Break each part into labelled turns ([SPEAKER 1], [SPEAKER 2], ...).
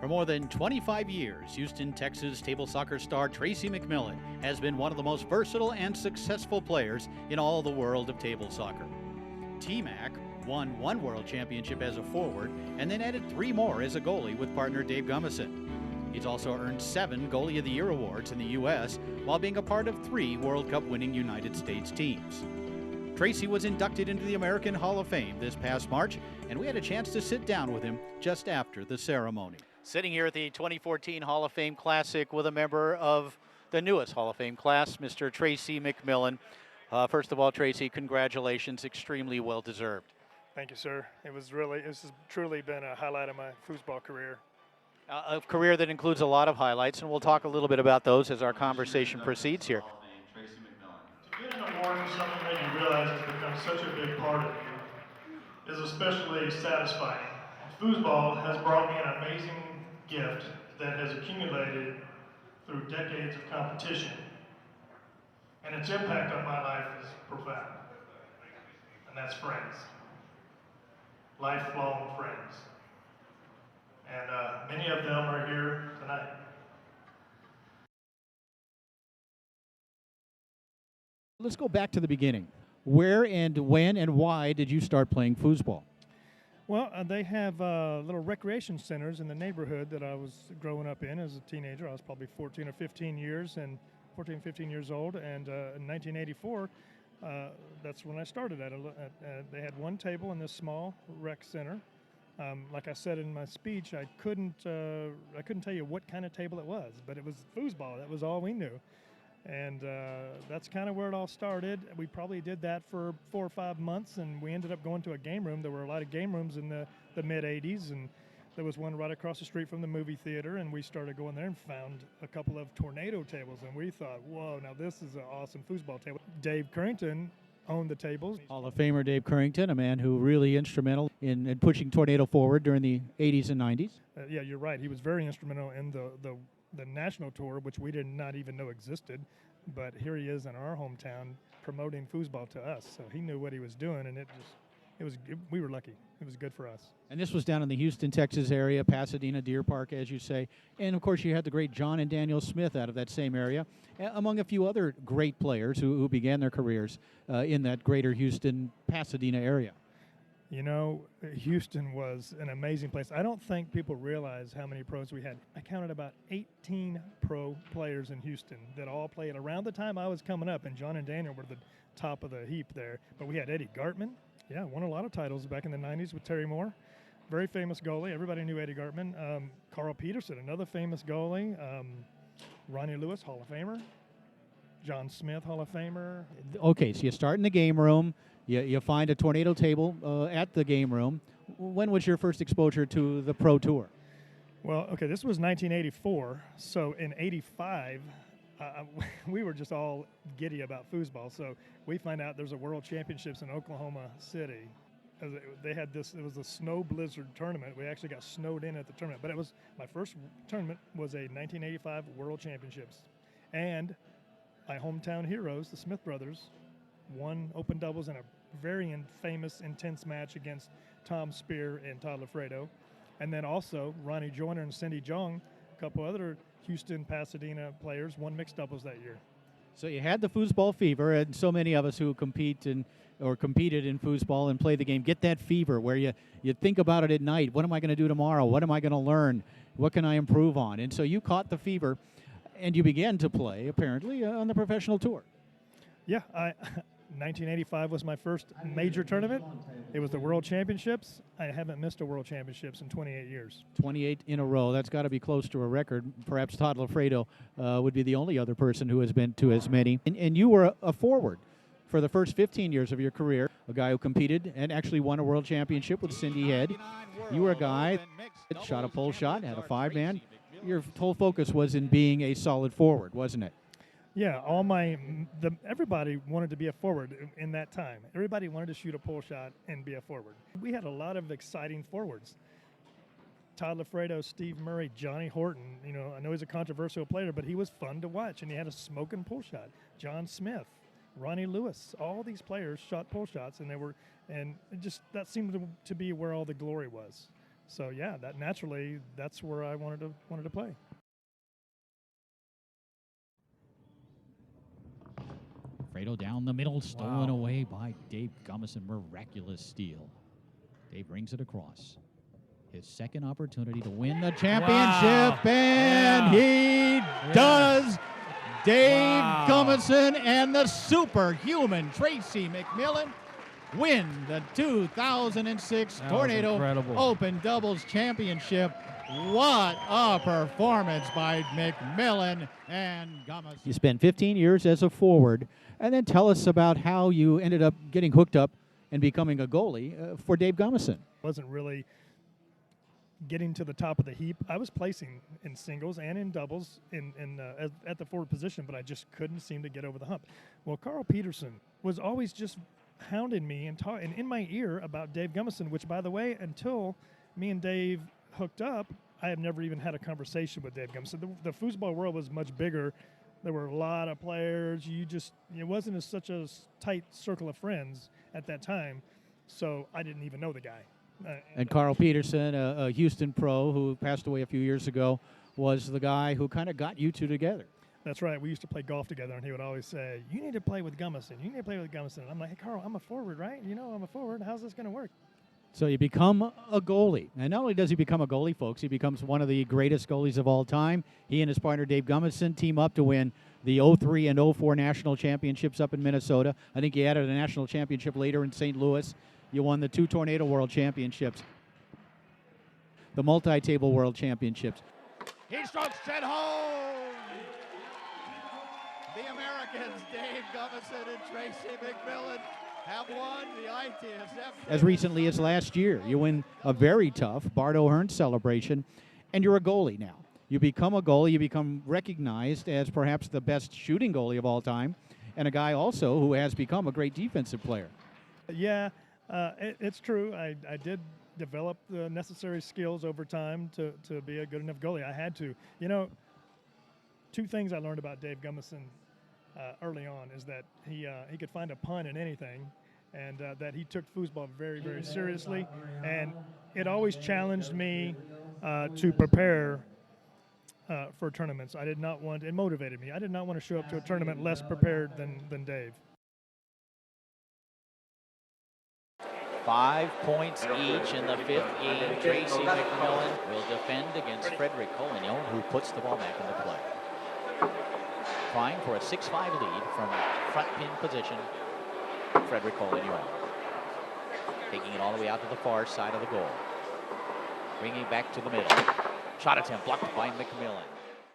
[SPEAKER 1] For more than 25 years, Houston, Texas table soccer star Tracy McMillin has been one of the most versatile and successful players in all the world of table soccer. T-Mac won one world championship as a forward and then added 3 more as a goalie with partner Dave Gummison. He's also earned 7 Goalie of the Year awards in the U.S. while being a part of 3 World Cup winning United States teams. Tracy was inducted into the American Hall of Fame this past March, and we had a chance to sit down with him just after the ceremony. Sitting here at the 2014 Hall of Fame Classic with a member of the newest Hall of Fame class, Mr. Tracy McMillin. First of all, Tracy, congratulations, extremely well deserved.
[SPEAKER 2] Thank you, sir. This has truly been a highlight of my foosball career.
[SPEAKER 1] A career that includes a lot of highlights, and we'll talk a little bit about those as our conversation proceeds here.
[SPEAKER 2] Tracy McMillin. To get an award for something that you realize has become such a big part of you is especially satisfying. Foosball has brought me an amazing gift that has accumulated through decades of competition, and its impact on my life is profound, and that's friends. Lifelong friends. And many of them are here tonight.
[SPEAKER 1] Let's go back to the beginning. Where and when and why did you start playing foosball?
[SPEAKER 2] Well, they have little recreation centers in the neighborhood that I was growing up in as a teenager. I was probably 14 or 15 years old, and in 1984, that's when I started. They had one table in this small rec center. Like I said in my speech, I couldn't tell you what kind of table it was, but it was foosball. That was all we knew. And that's kind of where it all started. We probably did that for 4 or 5 months, and we ended up going to a game room. There were a lot of game rooms in the mid-'80s, and there was one right across the street from the movie theater, and we started going there and found a couple of tornado tables, and we thought, whoa, now this is an awesome foosball table. Dave Currington owned the tables.
[SPEAKER 1] Hall of Famer Dave Currington, a man who really instrumental in pushing Tornado forward during the 80s and 90s.
[SPEAKER 2] Yeah, you're right. He was very instrumental in the national tour, which we did not even know existed, but here he is in our hometown promoting foosball to us. So he knew what he was doing, and we were lucky. It was good for us.
[SPEAKER 1] And this was down in the Houston, Texas area, Pasadena, Deer Park, as you say. And, of course, you had the great John and Daniel Smith out of that same area, among a few other great players who began their careers in that greater Houston, Pasadena area.
[SPEAKER 2] You know, Houston was an amazing place. I don't think people realize how many pros we had. I counted about 18 pro players in Houston that all played around the time I was coming up, and John and Daniel were the top of the heap there. But we had Eddie Gartman. Yeah, won a lot of titles back in the 90s with Terry Moore. Very famous goalie. Everybody knew Eddie Gartman. Carl Peterson, another famous goalie. Ronnie Lewis, Hall of Famer. John Smith, Hall of Famer.
[SPEAKER 1] Okay, so you start in the game room. You find a tornado table at the game room. When was your first exposure to the Pro Tour?
[SPEAKER 2] Well, okay, this was 1984. So in 85, we were just all giddy about foosball. So we find out there's a World Championships in Oklahoma City. They had this, it was a snow blizzard tournament. We actually got snowed in at the tournament. But it was, my first tournament was a 1985 World Championships. And my hometown heroes, the Smith brothers, won open doubles in a very famous, intense match against Tom Spear and Todd Lafredo. And then also Ronnie Joyner and Cindy Jong, a couple other Houston, Pasadena players, won mixed doubles that year.
[SPEAKER 1] So you had the foosball fever, and so many of us who competed in foosball and play the game get that fever where you think about it at night. What am I going to do tomorrow? What am I going to learn? What can I improve on? And so you caught the fever, and you began to play, apparently, on the professional tour.
[SPEAKER 2] Yeah, 1985 was my first major tournament. It was the World Championships. I haven't missed a World Championships in 28 years.
[SPEAKER 1] 28 in a row. That's got to be close to a record. Perhaps Todd Lafredo would be the only other person who has been to as many. And you were a forward for the first 15 years of your career, a guy who competed and actually won a World Championship with Cindy Head. You were a guy that shot a pole shot, had a 5-man. Your whole focus was in being a solid forward, wasn't it?
[SPEAKER 2] Yeah, everybody wanted to be a forward in that time. Everybody wanted to shoot a pull shot and be a forward. We had a lot of exciting forwards. Todd Lafredo, Steve Murray, Johnny Horton. You know, I know he's a controversial player, but he was fun to watch, and he had a smoking pull shot. John Smith, Ronnie Lewis, all these players shot pull shots, and that seemed to be where all the glory was. So yeah, that naturally, that's where I wanted to play.
[SPEAKER 3] Fredo down the middle, stolen away by Dave Gummison. Miraculous steal. Dave brings it across. His second opportunity to win the championship, and he does. Dave Gummison and the superhuman Tracy McMillin win the 2006 Tornado Open Doubles Championship. What a performance by McMillin and Gummison.
[SPEAKER 1] You spent 15 years as a forward, and then tell us about how you ended up getting hooked up and becoming a goalie for Dave Gummison.
[SPEAKER 2] Wasn't really getting to the top of the heap. I was placing in singles and in doubles at the forward position, but I just couldn't seem to get over the hump. Well, Carl Peterson was always just hounding me and in my ear about Dave Gummison, which, by the way, until me and Dave hooked up, I have never even had a conversation with Dave Gummison. The foosball world was much bigger. There were a lot of players. It wasn't such a tight circle of friends at that time, so I didn't even know the guy.
[SPEAKER 1] And Carl Peterson, a Houston pro who passed away a few years ago, was the guy who kind of got you two together.
[SPEAKER 2] That's right. We used to play golf together, and he would always say, "You need to play with Gummison. You need to play with Gummison." And I'm like, "Hey, Carl, I'm a forward, right? You know, I'm a forward. How's this going to work?"
[SPEAKER 1] So you become a goalie. And not only does he become a goalie, folks, he becomes one of the greatest goalies of all time. He and his partner, Dave Gummison, team up to win the 03 and 04 national championships up in Minnesota. I think he added a national championship later in St. Louis. You won the 2 Tornado World Championships, the multi-table World Championships.
[SPEAKER 3] He strokes it home. The Americans, Dave Gummison and Tracy McMillin, have won the ITSF.
[SPEAKER 1] As recently as last year, you win a very tough Bart O'Hearn celebration, and you're a goalie now. You become a goalie. You become recognized as perhaps the best shooting goalie of all time, and a guy also who has become a great defensive player.
[SPEAKER 2] Yeah. It's true. I did develop the necessary skills over time to be a good enough goalie. I had to. You know, 2 things I learned about Dave Gummison early on is that he could find a pun in anything, and that he took foosball very, very seriously. And it always challenged me to prepare for tournaments. It motivated me. I did not want to show up to a tournament less prepared than Dave.
[SPEAKER 4] 5 points each in the 5th game. Tracy McMillin will defend against Frederick Collignon, who puts the ball back into play. Trying for a 6-5 lead from front pin position, Frederick Collignon. Taking it all the way out to the far side of the goal. Bringing it back to the middle. Shot attempt blocked by McMillin.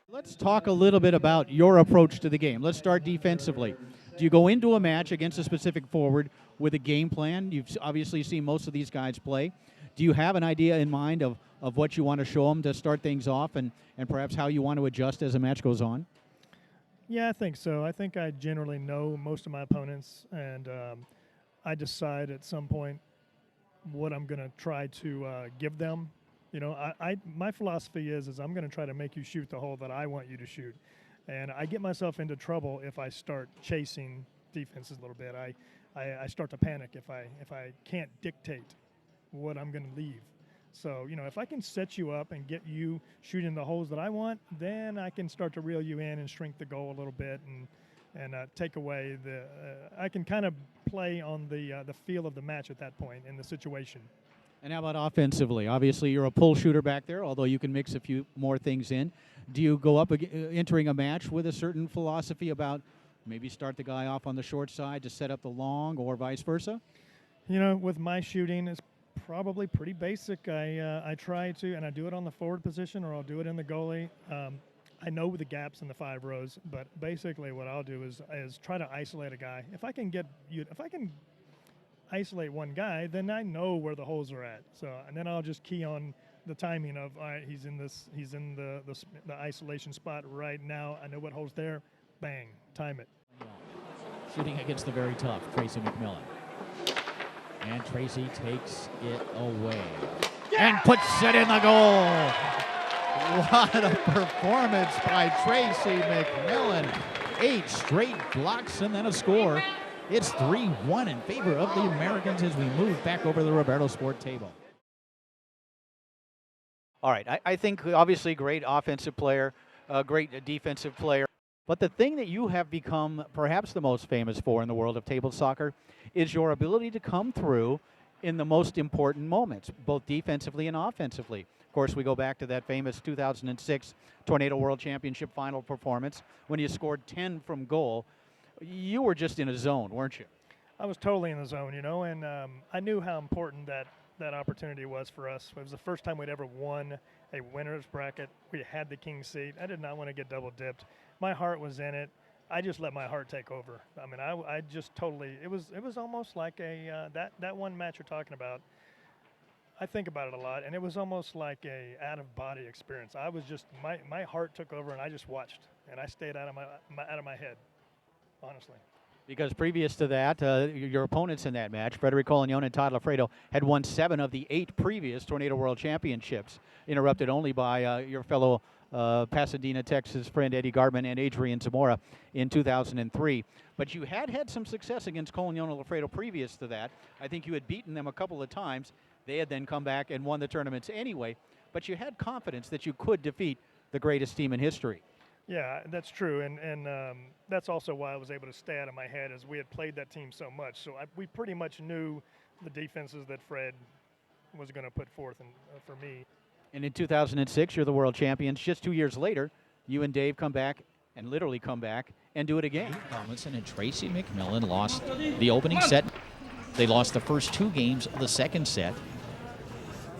[SPEAKER 1] Let's talk a little bit about your approach to the game. Let's start defensively. Do you go into a match against a specific forward with a game plan? You've obviously seen most of these guys play. Do you have an idea in mind of what you want to show them to start things off and perhaps how you want to adjust as the match goes on?
[SPEAKER 2] Yeah, I think so. I think I generally know most of my opponents, and I decide at some point what I'm going to try to give them. You know, my philosophy is I'm going to try to make you shoot the hole that I want you to shoot. And I get myself into trouble if I start chasing defenses a little bit. I start to panic if I can't dictate what I'm going to leave. So, you know, if I can set you up and get you shooting the holes that I want, then I can start to reel you in and shrink the goal a little bit and take away I can kind of play on the feel of the match at that point in the situation.
[SPEAKER 1] And how about offensively? Obviously, you're a pull shooter back there, although you can mix a few more things in. Do you go up entering a match with a certain philosophy about maybe start the guy off on the short side to set up the long, or vice versa?
[SPEAKER 2] You know, with my shooting, it's probably pretty basic. I try to, and I do it on the forward position, or I'll do it in the goalie. I know the gaps in the 5 rows, but basically what I'll do is try to isolate a guy. If I can isolate one guy, then I know where the holes are at. So, and then I'll just key on the timing of, all right, he's in the isolation spot right now. I know what hole's there. Bang, time it.
[SPEAKER 3] Shooting against the very tough Tracy McMillin. And Tracy takes it away. And puts it in the goal. What a performance by Tracy McMillin. 8 straight blocks and then a score. It's 3-1 in favor of the Americans as we move back over the Roberto Sport table.
[SPEAKER 1] All right, I think obviously great offensive player, great defensive player. But the thing that you have become perhaps the most famous for in the world of table soccer is your ability to come through in the most important moments, both defensively and offensively. Of course, we go back to that famous 2006 Tornado World Championship final performance when you scored 10 from goal. You were just in a zone, weren't you?
[SPEAKER 2] I was totally in the zone, you know, and I knew how important that opportunity was for us. It was the first time we'd ever won a winner's bracket. We had the king seat. I did not want to get double dipped. My heart was in it. I just let my heart take over. I mean, I just totally. It was almost like that one match you're talking about. I think about it a lot, and it was almost like a out of body experience. I was just my heart took over, and I just watched, and I stayed out of my head, honestly.
[SPEAKER 1] Because previous to that, your opponents in that match, Frederick Collignon and Todd Lafredo, had won 7 of the 8 previous Tornado World Championships, interrupted only by your fellow Pasadena, Texas friend Eddie Garbman and Adrian Zamora in 2003. But you had some success against Collignon and Lafredo previous to that. I think you had beaten them a couple of times. They had then come back and won the tournaments anyway. But you had confidence that you could defeat the greatest team in history.
[SPEAKER 2] Yeah, that's true, and that's also why I was able to stay out of my head, as we had played that team so much. So we pretty much knew the defenses that Fred was going to put forth for me.
[SPEAKER 1] And in 2006, you're the world champions. Just 2 years later, you and Dave come back and literally come back and do it again.
[SPEAKER 3] Tomlinson and Tracy McMillin lost the opening set. They lost the first 2 games of the second set,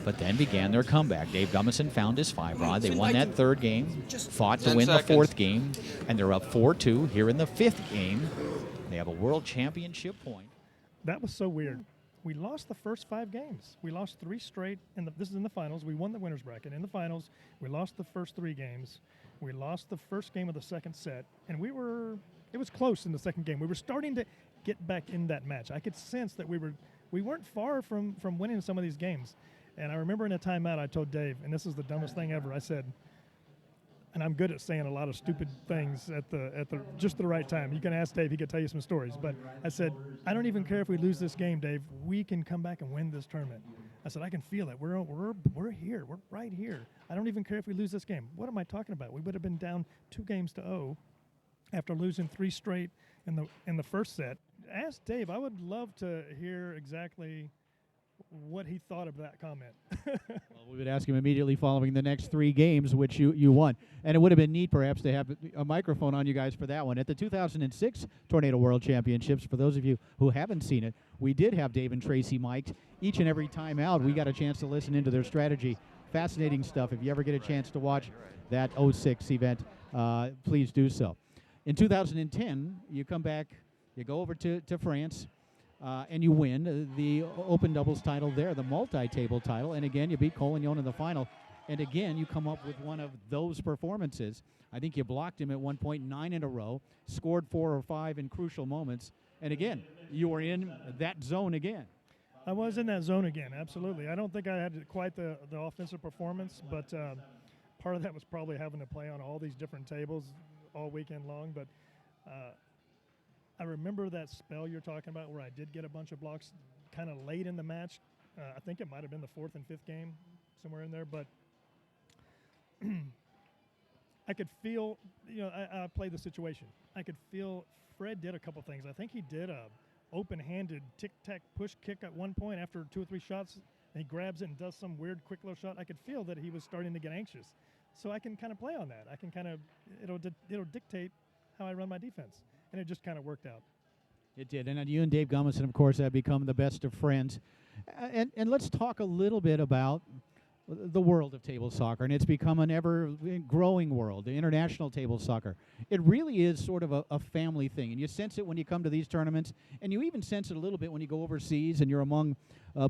[SPEAKER 3] but then began their comeback. Dave Gummison found his 5-rod. They won that 3rd game, fought to win the 4th game, and they're up 4-2 here in the 5th game. They have a world championship point.
[SPEAKER 2] That was so weird. We lost the first 5 games. We lost 3 straight. This is in the finals. We won the winner's bracket. In the finals, we lost the first 3 games. We lost the first game of the second set, and it was close in the second game. We were starting to get back in that match. I could sense that we weren't far from winning some of these games. And I remember in a timeout, I told Dave, and this is the dumbest thing ever. I said, and I'm good at saying a lot of stupid things at the just the right time. You can ask Dave; he could tell you some stories. But I said, I don't even care if we lose this game, Dave. We can come back and win this tournament. I said, I can feel it. We're here. We're right here. I don't even care if we lose this game. What am I talking about? We would have been down 2-0 after losing 3 straight in the first set. Ask Dave. I would love to hear exactly what he thought of that comment.
[SPEAKER 1] Well, we would ask him immediately following the next 3 games, which you won. And it would have been neat, perhaps, to have a microphone on you guys for that one. At the 2006 Tornado World Championships, for those of you who haven't seen it, we did have Dave and Tracy mic'd. Each and every time out, we got a chance to listen into their strategy. Fascinating stuff. If you ever get a chance to watch that 06 event, please do so. In 2010, you come back, you go over to France, and you win the open doubles title there, the multi-table title. And again, you beat Collignon in the final. And again, you come up with one of those performances. I think you blocked him at 1.9 in a row, scored 4 or 5 in crucial moments. And again, you were in that zone again.
[SPEAKER 2] I was in that zone again, absolutely. I don't think I had quite the offensive performance, but part of that was probably having to play on all these different tables all weekend long. But I remember that spell you're talking about where I did get a bunch of blocks kind of late in the match. I think it might have been the 4th and 5th game, somewhere in there. But I could feel, I played the situation. I could feel Fred did a couple things. I think he did a open-handed tic-tac push kick at one point after 2 or 3 shots. And he grabs it and does some weird quick little shot. I could feel that he was starting to get anxious. So I can kind of play on that. I can kind of, it'll dictate how I run my defense. And it just kind of worked out.
[SPEAKER 1] It did. And you and Dave Gummison, of course, have become the best of friends. And let's talk a little bit about the world of table soccer. And it's become an ever-growing world, the international table soccer. It really is sort of a family thing. And you sense it when you come to these tournaments. And you even sense it a little bit when you go overseas and you're among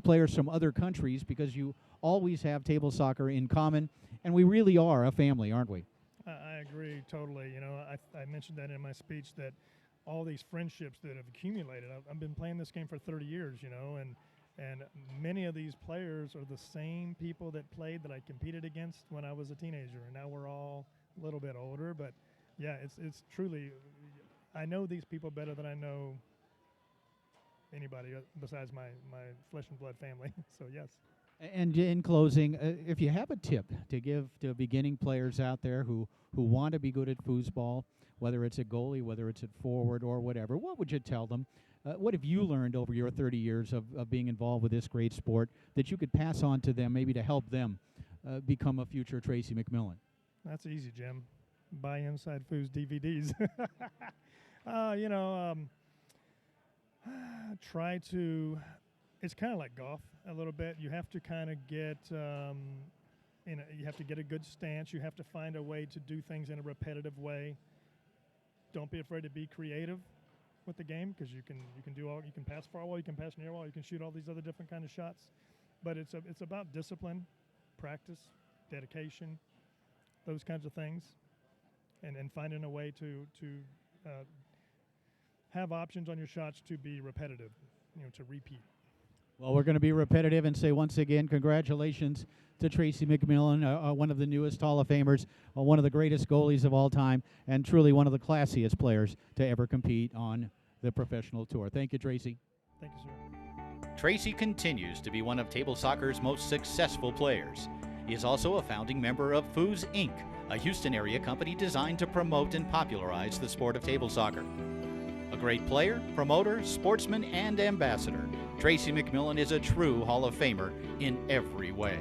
[SPEAKER 1] players from other countries, because you always have table soccer in common. And we really are a family, aren't we?
[SPEAKER 2] I agree totally. I mentioned that in my speech, that all these friendships that have accumulated. I've been playing this game for 30 years, and many of these players are the same people that played that I competed against when I was a teenager, and now we're all a little bit older. But yeah, it's truly, I know these people better than I know anybody besides my flesh and blood family. So yes.
[SPEAKER 3] And in closing, if you have a tip to give to beginning players out there who want to be good at foosball, whether it's a goalie, whether it's at forward or whatever, what would you tell them? What have you learned over your 30 years of being involved with this great sport that you could pass on to them, maybe to help them become a future Tracy McMillin?
[SPEAKER 2] That's easy, Jim. Buy InsideFoos DVDs. Try to. It's kind of like golf a little bit. You have to kind of get, you have to get a good stance. You have to find a way to do things in a repetitive way. Don't be afraid to be creative with the game, because you can pass far wall, you can pass near wall, you can shoot all these other different kind of shots. But it's about discipline, practice, dedication, those kinds of things, and finding a way to have options on your shots to be repetitive, to repeat.
[SPEAKER 3] Well, we're going to be repetitive and say once again, congratulations to Tracy McMillin, one of the newest Hall of Famers, one of the greatest goalies of all time, and truly one of the classiest players to ever compete on the professional tour. Thank you, Tracy.
[SPEAKER 2] Thank you, sir.
[SPEAKER 1] Tracy continues to be one of table soccer's most successful players. He is also a founding member of Foos, Inc., a Houston area company designed to promote and popularize the sport of table soccer. A great player, promoter, sportsman, and ambassador, Tracy McMillin is a true Hall of Famer in every way.